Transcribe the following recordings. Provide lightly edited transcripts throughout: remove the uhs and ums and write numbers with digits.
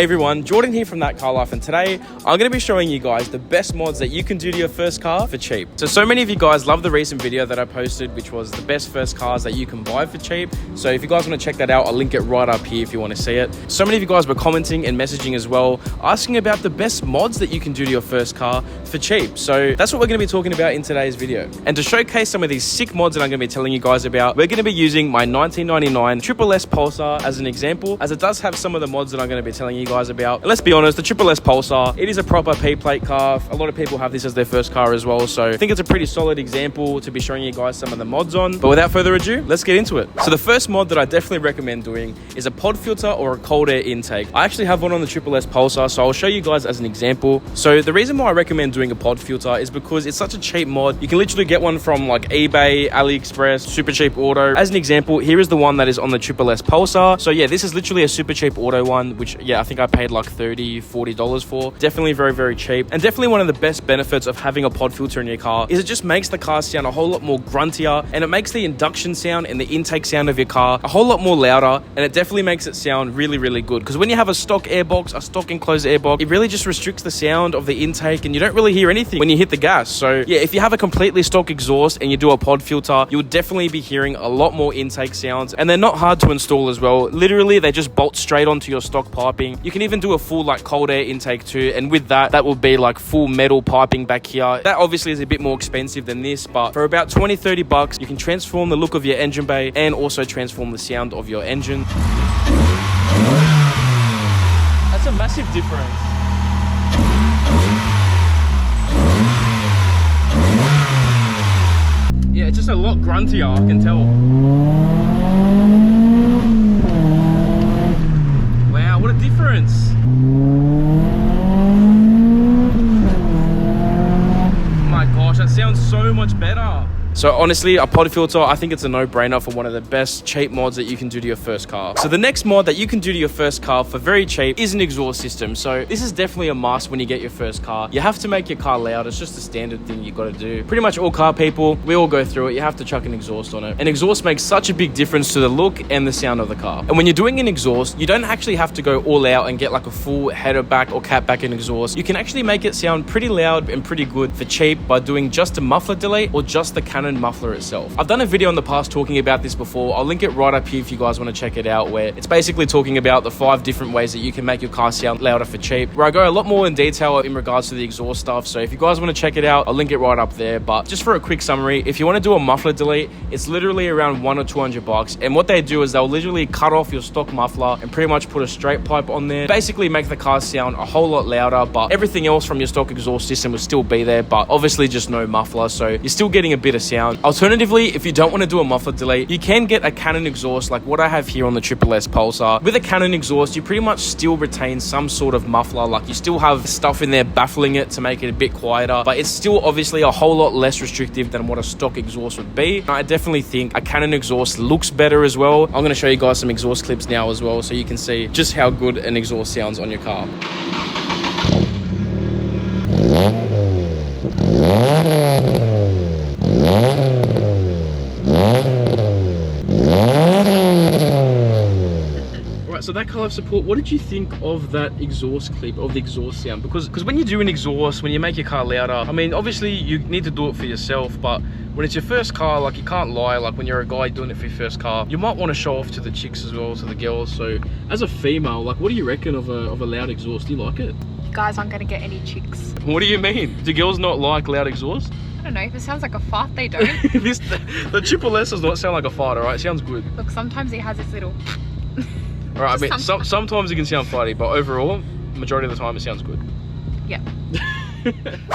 Hey everyone, Jordan here from ThatCarLife, and today I'm going to be showing you guys the best mods that you can do to your first car for cheap. So many of you guys love the recent video that I posted, which was the best first cars that you can buy for cheap. So if you guys want to check that out, I'll link it right up here if you want to see it. So many of you guys were commenting and messaging as well, asking about the best mods that you can do to your first car for cheap. So that's what we're going to be talking about in today's video. And to showcase some of these sick mods that I'm going to be telling you guys about, we're going to be using my 1999 SSS Pulsar as an example, as it does have some of the mods that I'm going to be telling you guys about. And let's be honest, the SSS Pulsar, it is a proper P-plate car. A lot of people have this as their first car as well, so I think it's a pretty solid example to be showing you guys some of the mods on. But without further ado, let's get into it. So the first mod that I definitely recommend doing is a pod filter or a cold air intake. I actually have one on the SSS Pulsar, so I'll show you guys as an example. So the reason why I recommend doing a pod filter is because it's such a cheap mod. You can literally get one from like eBay, AliExpress, super cheap auto. As an example, here is the one that is on the SSS Pulsar. So yeah, this is literally a super cheap auto one, which yeah, I think I paid like $30, $40 for. Definitely very, very cheap. And definitely one of the best benefits of having a pod filter in your car is it just makes the car sound a whole lot more gruntier, and it makes the induction sound and the intake sound of your car a whole lot more louder, and it definitely makes it sound really, really good. Because when you have a stock airbox, a stock enclosed airbox, it really just restricts the sound of the intake and you don't really hear anything when you hit the gas. So yeah, if you have a completely stock exhaust and you do a pod filter, you'll definitely be hearing a lot more intake sounds, and they're not hard to install as well. Literally, they just bolt straight onto your stock piping. You can even do a full like cold air intake too, and with that will be like full metal piping back here. That obviously is a bit more expensive than this, but for about 20-30 bucks, you can transform the look of your engine bay and also transform the sound of your engine. That's a massive difference. Yeah, it's just a lot gruntier, I can tell. Wow, what a difference. Oh my gosh, that sounds so much better. So honestly, a pod filter, I think it's a no-brainer for one of the best cheap mods that you can do to your first car. So the next mod that you can do to your first car for very cheap is an exhaust system. So this is definitely a must when you get your first car. You have to make your car loud. It's just a standard thing you got to do. Pretty much all car people, we all go through it. You have to chuck an exhaust on it. An exhaust makes such a big difference to the look and the sound of the car. And when you're doing an exhaust, you don't actually have to go all out and get like a full header back or cat back in exhaust. You can actually make it sound pretty loud and pretty good for cheap by doing just a muffler delay or just the Canon muffler itself. I've done a video in the past talking about this before. I'll link it right up here if you guys want to check it out, where it's basically talking about the 5 different ways that you can make your car sound louder for cheap, where I go a lot more in detail in regards to the exhaust stuff. So if you guys want to check it out, I'll link it right up there. But just for a quick summary, if you want to do a muffler delete, it's literally around $100 or $200. And what they do is they'll literally cut off your stock muffler and pretty much put a straight pipe on there, basically make the car sound a whole lot louder, but everything else from your stock exhaust system will still be there, but obviously just no muffler, so you're still getting a bit of sound. Alternatively, if you don't want to do a muffler delay, you can get a Canon exhaust like what I have here on the SSS Pulsar. With a Canon exhaust, you pretty much still retain some sort of muffler, like you still have stuff in there baffling it to make it a bit quieter, but it's still obviously a whole lot less restrictive than what a stock exhaust would be. I definitely think a Canon exhaust looks better as well. I'm going to show you guys some exhaust clips now as well, so you can see just how good an exhaust sounds on your car. So ThatCarLife support, what did you think of that exhaust clip, of the exhaust sound? Because when you do an exhaust, when you make your car louder, I mean, obviously you need to do it for yourself, but when it's your first car, like you can't lie, like when you're a guy doing it for your first car, you might want to show off to the chicks as well, to the girls. So as a female, like what do you reckon of a loud exhaust? Do you like it? You guys aren't going to get any chicks. What do you mean? Do girls not like loud exhaust? I don't know, if it sounds like a fart, they don't. The SSS does not sound like a fart, alright? It sounds good. Look, sometimes it has this little... Alright, I mean, sometimes it can sound farty, but overall, majority of the time it sounds good. Yeah.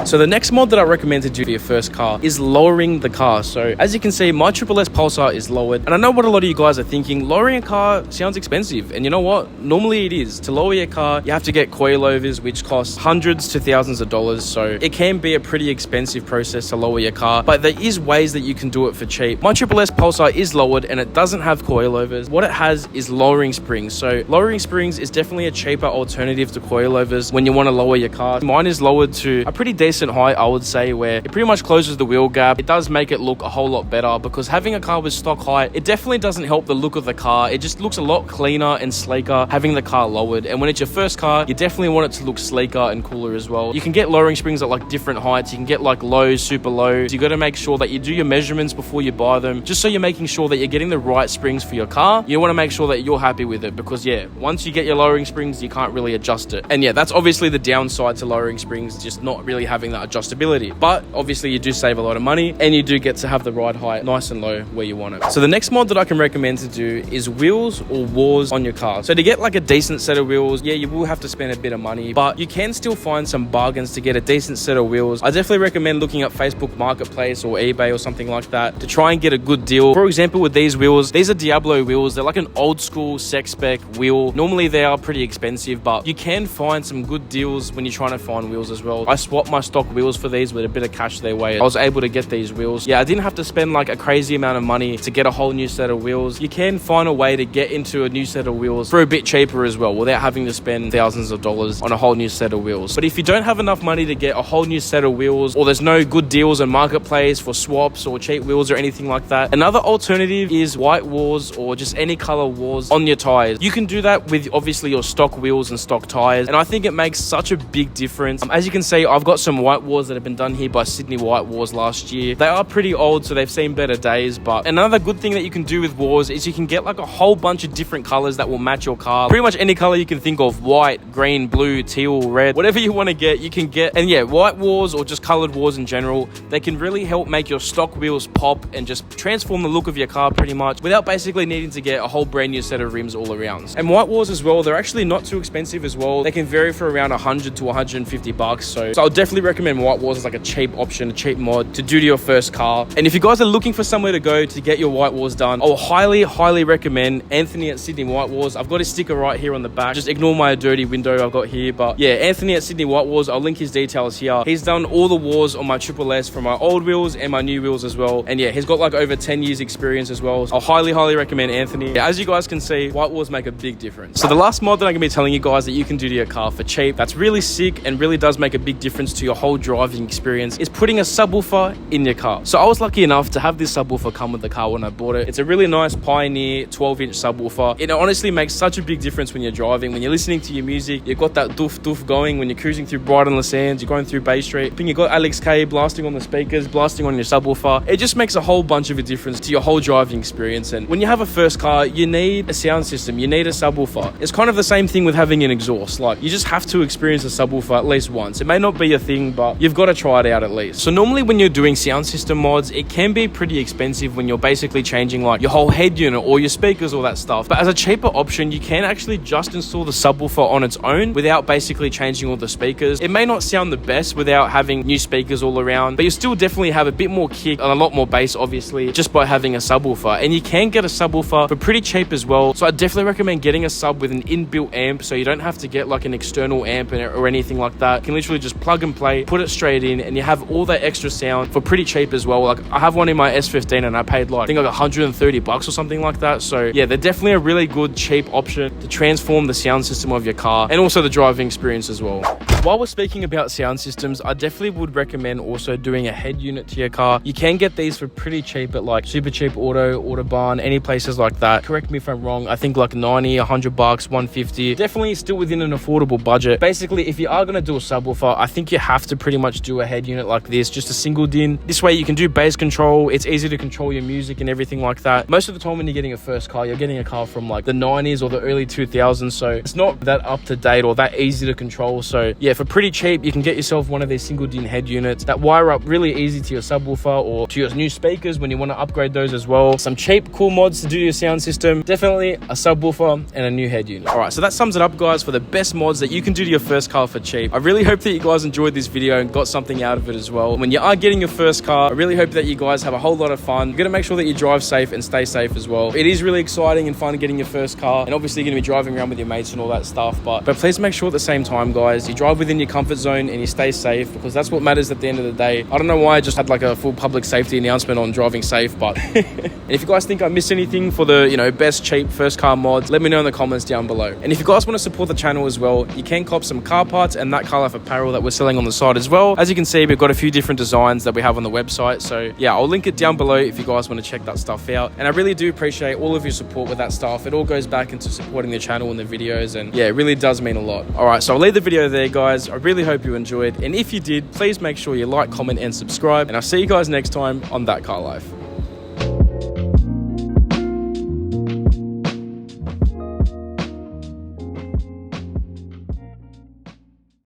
So the next mod that I recommend to do for your first car is lowering the car. So as you can see, my SSS Pulsar is lowered, and I know what a lot of you guys are thinking, lowering a car sounds expensive, and you know what, normally it is. To lower your car, you have to get coilovers, which cost hundreds to thousands of dollars, so it can be a pretty expensive process to lower your car, but there is ways that you can do it for cheap. My SSS Pulsar is lowered and it doesn't have coilovers. What it has is lowering springs. So lowering springs is definitely a cheaper alternative to coilovers when you want to lower your car. Mine is lowered to to a pretty decent height, I would say, where it pretty much closes the wheel gap. It does make it look a whole lot better, because having a car with stock height, it definitely doesn't help the look of the car. It just looks a lot cleaner and sleeker having the car lowered. And when it's your first car, you definitely want it to look sleeker and cooler as well. You can get lowering springs at like different heights. You can get like low, super low. So you got to make sure that you do your measurements before you buy them, just so you're making sure that you're getting the right springs for your car. You want to make sure that you're happy with it, because yeah, once you get your lowering springs, you can't really adjust it. And yeah, that's obviously the downside to lowering springs, just not really having that adjustability. But obviously you do save a lot of money, and you do get to have the right height nice and low where you want it. So the next mod that I can recommend to do is wheels or wars on your car. So to get like a decent set of wheels, yeah, you will have to spend a bit of money, but you can still find some bargains to get a decent set of wheels. I definitely recommend looking at Facebook Marketplace or eBay or something like that to try and get a good deal. For example, with these wheels, these are Diablo wheels. They're like an old school spec wheel. Normally they are pretty expensive, but you can find some good deals when you're trying to find wheels as well. I swapped my stock wheels for these with a bit of cash their way. I was able to get these wheels. Yeah, I didn't have to spend like a crazy amount of money to get a whole new set of wheels. You can find a way to get into a new set of wheels for a bit cheaper as well, without having to spend thousands of dollars on a whole new set of wheels. But if you don't have enough money to get a whole new set of wheels, or there's no good deals on Marketplace for swaps or cheap wheels or anything like that, another alternative is white wars or just any color wars on your tires. You can do that with obviously your stock wheels and stock tires, and I think it makes such a big difference. As you can see, I've got some white wars that have been done here by Sydney White Wars last year. They are pretty old, so they've seen better days, but another good thing that you can do with wars is you can get like a whole bunch of different colors that will match your car. Pretty much any color you can think of: white, green, blue, teal, red, whatever you want to get, you can get. And yeah, white wars or just colored wars in general, they can really help make your stock wheels pop and just transform the look of your car pretty much, without basically needing to get a whole brand new set of rims all around. And white wars as well, they're actually not too expensive as well. They can vary for around 100 to 150 bucks. So I'll definitely recommend white wars as like a cheap option, a cheap mod to do to your first car. And if you guys are looking for somewhere to go to get your white wars done, I'll highly recommend Anthony at Sydney White Wars. I've got his sticker right here on the back. Just ignore my dirty window I've got here. But yeah, Anthony at Sydney White Wars, I'll link his details here. He's done all the wars on my Triple S for my old wheels and my new wheels as well. And yeah, he's got like over 10 years experience as well. So I'll highly recommend Anthony. Yeah, as you guys can see, white wars make a big difference. So the last mod that I'm gonna be telling you guys that you can do to your car for cheap, that's really sick and really does make a big difference to your whole driving experience, is putting a subwoofer in your car. So I was lucky enough to have this subwoofer come with the car when I bought it. It's a really nice Pioneer 12-inch subwoofer. It honestly makes such a big difference when you're driving. When you're listening to your music, you've got that doof going. When you're cruising through Brighton Le Sands, you're going through Bay Street, and you've got Alex K blasting on the speakers, blasting on your subwoofer. It just makes a whole bunch of a difference to your whole driving experience. And when you have a first car, you need a sound system, you need a subwoofer. It's kind of the same thing with having an exhaust. Like, you just have to experience a subwoofer at least once. It may not be a thing, but you've got to try it out at least. So normally when you're doing sound system mods, it can be pretty expensive when you're basically changing like your whole head unit or your speakers, all that stuff. But as a cheaper option, you can actually just install the subwoofer on its own without basically changing all the speakers. It may not sound the best without having new speakers all around, but you still definitely have a bit more kick and a lot more bass, obviously, just by having a subwoofer. And you can get a subwoofer for pretty cheap as well. So I definitely recommend getting a sub with an inbuilt amp, so you don't have to get like an external amp or anything like that. You can literally just plug and play, put it straight in, and you have all that extra sound for pretty cheap as well. Like, I have one in my S15 and I paid like, I think like 130 bucks or something like that. So yeah, they're definitely a really good cheap option to transform the sound system of your car and also the driving experience as well. While we're speaking about sound systems, I definitely would recommend also doing a head unit to your car. You can get these for pretty cheap at like Super Cheap Auto, Autobahn, any places like that. Correct me if I'm wrong. I think like 90, 100 bucks, 150. Definitely still within an affordable budget. Basically, if you are going to do a subwoofer, I think you have to pretty much do a head unit like this, just a single DIN. This way you can do bass control. It's easy to control your music and everything like that. Most of the time when you're getting a first car, you're getting a car from like the 90s or the early 2000s. So it's not that up to date or that easy to control. So yeah, for pretty cheap, you can get yourself one of these single DIN head units that wire up really easy to your subwoofer or to your new speakers when you want to upgrade those as well. Some cheap, cool mods to do your sound system. Definitely a subwoofer and a new head unit. All right, so that sums it up, guys, for the best mods that you can do to your first car for cheap. I really hope that you guys enjoyed this video and got something out of it as well. When you are getting your first car, I really hope that you guys have a whole lot of fun. You're going to make sure that you drive safe and stay safe as well. It is really exciting and fun getting your first car, and obviously you're going to be driving around with your mates and all that stuff, but please make sure at the same time, guys, you drive within your comfort zone and you stay safe, because that's what matters at the end of the day. I don't know why I just had like a full public safety announcement on driving safe, but and if you guys think I missed anything for the, you know, best cheap first car mods, let me know in the comments down below. And if you guys want to support the channel as well, you can cop some car parts and ThatCarLife apparel that that we're selling on the side as well. As you can see, we've got a few different designs that we have on the website. So yeah, I'll link it down below if you guys want to check that stuff out. And I really do appreciate all of your support with that stuff. It all goes back into supporting the channel and the videos, and yeah, it really does mean a lot. All right, so I'll leave the video there, guys. I really hope you enjoyed, and if you did, please make sure you like, comment, and subscribe, and I'll see you guys next time on That Car Life.